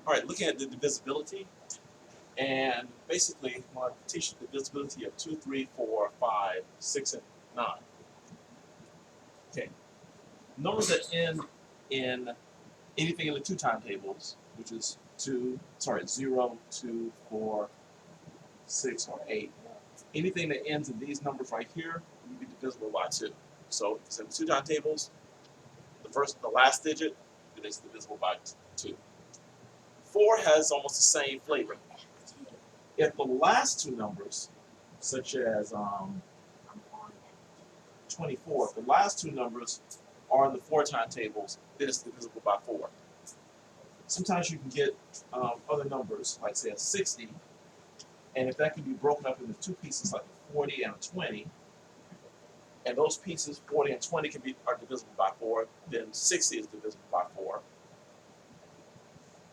All right, looking at the divisibility, and basically, I want to teach you the divisibility of 2, 3, 4, 5, 6, and 9. Okay, numbers that end in anything in the two timetables, which is 0, 2, 4, 6, or 8. Anything that ends in these numbers right here will be divisible by 2. So, if it's in two timetables, the last digit, it is divisible by 2. 4 has almost the same flavor. If the last two numbers, such as 24, if the last two numbers are in the 4 timetables, then it's divisible by 4. Sometimes you can get other numbers, like say a 60, and if that can be broken up into two pieces, like a 40 and a 20, and those pieces, 40 and 20, are divisible by 4, then 60 is divisible by 4.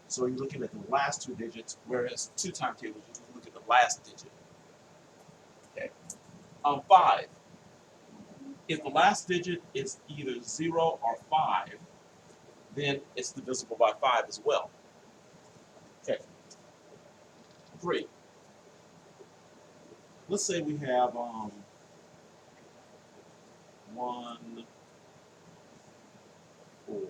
So you're looking at the last two digits, whereas two timetables, you look at the last digit. Okay. 5. If the last digit is either 0 or 5, then it's divisible by 5 as well. Okay. 3. Let's say we have 1, 4, 1,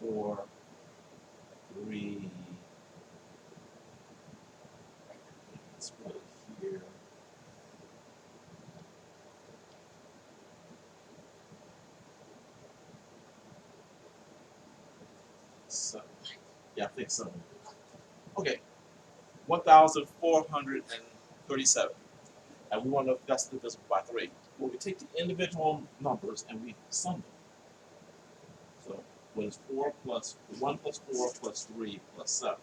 4, 3. Let's put it here. So, yeah, I think so. Okay, 1,437. And we want to know if that's divisible by 3. Well, we take the individual numbers and we sum them. So, what is 4 plus 1 plus 4 plus 3 plus 7?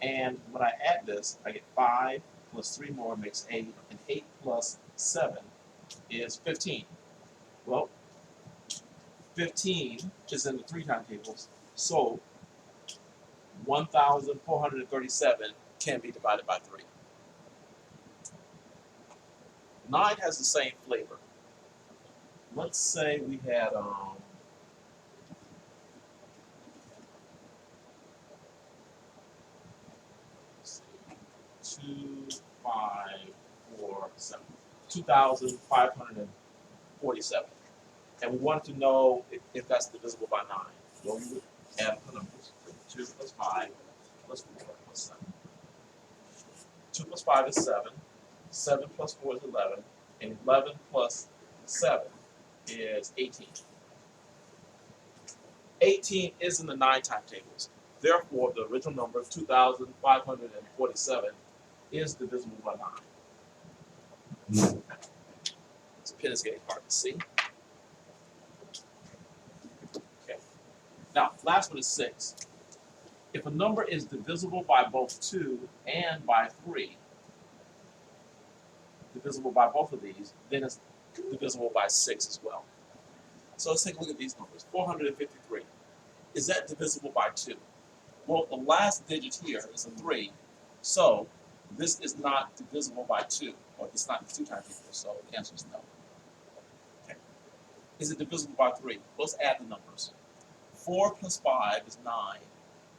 And when I add this, I get 5 plus 3 more makes 8, and 8 plus 7 is 15. Well, 15 is in the 3 timetables, so 1,437 can be divided by 3. 9 has the same flavor. Let's say we had 2, 5, 4, 7. 2,547. And we wanted to know if that's divisible by 9. Well, we would add the numbers. 2 plus 5 plus 4 plus 7. 2 plus 5 is 7. 7 plus 4 is 11. And 11 plus 7 is 18. 18 is in the 9 timetables. Therefore, the original number, 2,547, is divisible by 9. This pen is getting hard to see. Okay. Now, last one is 6. If a number is divisible by both 2 and by 3, divisible by both of these, then it's divisible by 6 as well. So let's take a look at these numbers. 453. Is that divisible by 2? Well, the last digit here is a 3, so this is not divisible by 2, or it's not 2 times equal, so the answer is no. Okay. Is it divisible by 3? Let's add the numbers. 4 plus 5 is 9.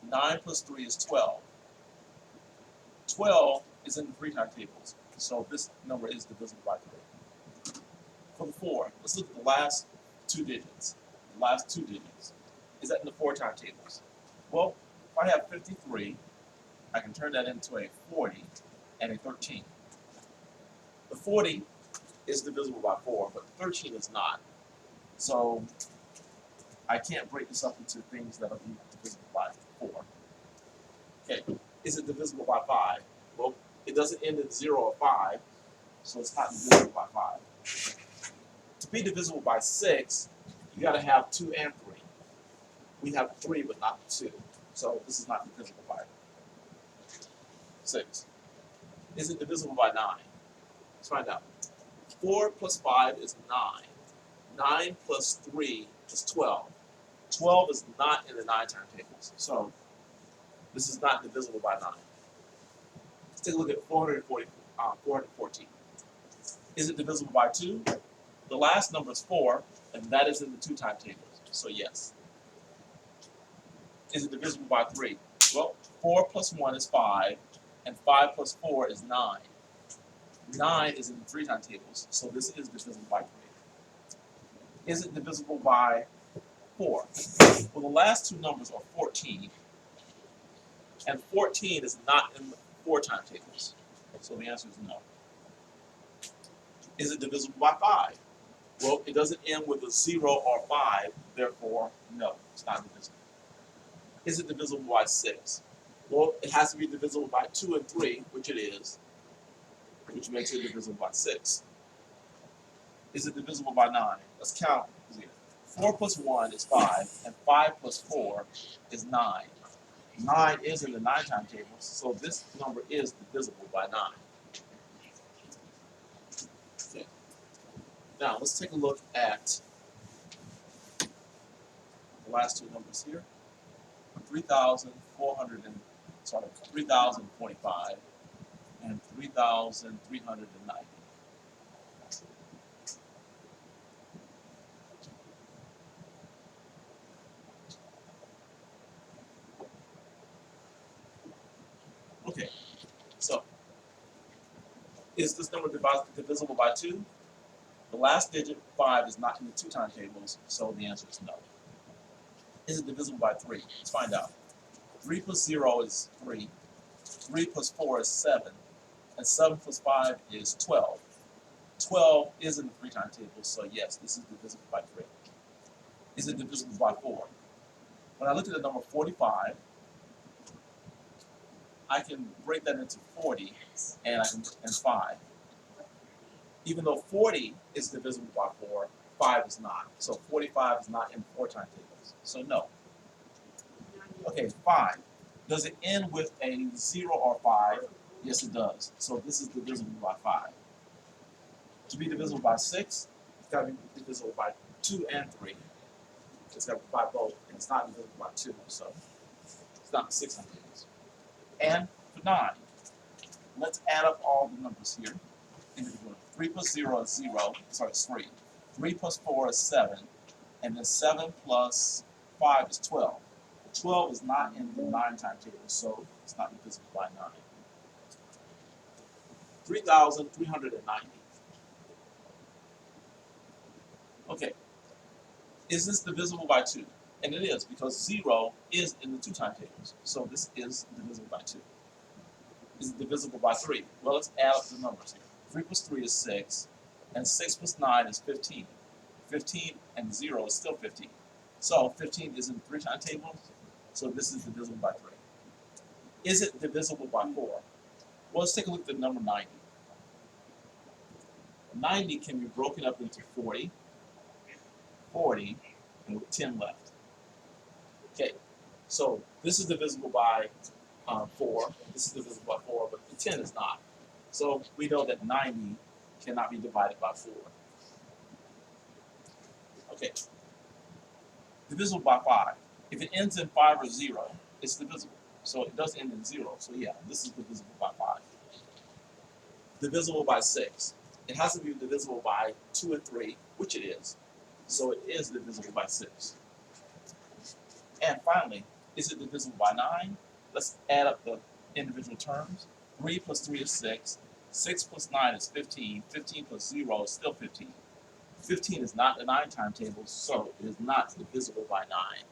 9 plus 3 is 12. 12 is in the 3 timetables, so this number is divisible by 3. For the 4, let's look at the last two digits. The last two digits. Is that in the 4 timetables? Well, if I have 53, I can turn that into a 40 and a 13. The 40 is divisible by 4, but 13 is not. So I can't break this up into things that are divisible by 4. Okay, is it divisible by 5? Well, it doesn't end in 0 or 5, so it's not divisible by 5. To be divisible by 6, you got to have 2 and 3. We have 3, but not 2. So this is not divisible by 6. Is it divisible by 9? Let's find out. 4 plus 5 is 9. 9 plus 3 is 12. 12 is not in the 9 timetables. So this is not divisible by 9. Let's take a look at 414. Is it divisible by 2? The last number is 4, And that is in the 2 timetables, so yes. Is it divisible by 3? Well, 4 plus 1 is 5, and 5 plus 4 is 9. 9 is in the 3 timetables, so this is divisible by 3. Is it divisible by 4? Well, the last two numbers are 14, and 14 is not in the 4 timetables, so the answer is no. Is it divisible by 5? Well, it doesn't end with a 0 or 5, therefore, no, it's not divisible. Is it divisible by 6? Well, it has to be divisible by 2 and 3, which it is, which makes it divisible by 6. Is it divisible by 9? Let's count. 4 plus 1 is 5, and 5 plus 4 is 9. 9 is in the 9 timetables, so this number is divisible by 9. Okay. Now, let's take a look at the last two numbers here. 3,045 and 3,390. Okay, so is this number divisible by 2? The last digit, 5, is not in the 2 timetables, so the answer is no. Is it divisible by 3? Let's find out. 3 plus 0 is 3. 3 plus 4 is 7. And 7 plus 5 is 12. 12 is in the 3 timetables, so yes, this is divisible by 3. Is it divisible by 4? When I look at the number 45, I can break that into 40 and 5. Even though 40 is divisible by 4, 5 is not. So 45 is not in 4 timetables. So no. Okay, 5. Does it end with a 0 or 5? Yes, it does. So this is divisible by 5. To be divisible by 6, it's got to be divisible by 2 and 3. It's got to be by both, and it's not divisible by 2, so it's not 6 timetables. And for 9, let's add up all the numbers here. 3 plus 0 is 0, sorry, it's 3. 3 plus 4 is 7, and then 7 plus 5 is 12. 12 is not in the 9 timetable, so it's not divisible by 9. 3,390. Okay, is this divisible by 2? And it is, because 0 is in the 2 timetables, so this is divisible by 2. Is it divisible by 3? Well, let's add up the numbers here. 3 plus 3 is 6, and 6 plus 9 is 15. 15 and 0 is still 15. So 15 is in 3 timetables, so this is divisible by 3. Is it divisible by 4? Well, let's take a look at the number 90. 90 can be broken up into 40, 40, and with 10 left. Okay, so this is divisible by 4, this is divisible by 4, but the 10 is not. So we know that 90 cannot be divided by 4. Okay, divisible by 5. If it ends in 5 or 0, it's divisible. So it does end in 0, so yeah, this is divisible by 5. Divisible by 6. It has to be divisible by 2 and 3, which it is. So it is divisible by 6. And finally, is it divisible by 9? Let's add up the individual terms. 3 plus 3 is 6. 6 plus 9 is 15. 15 plus 0 is still 15. 15 is not the 9 timetables, so it is not divisible by 9.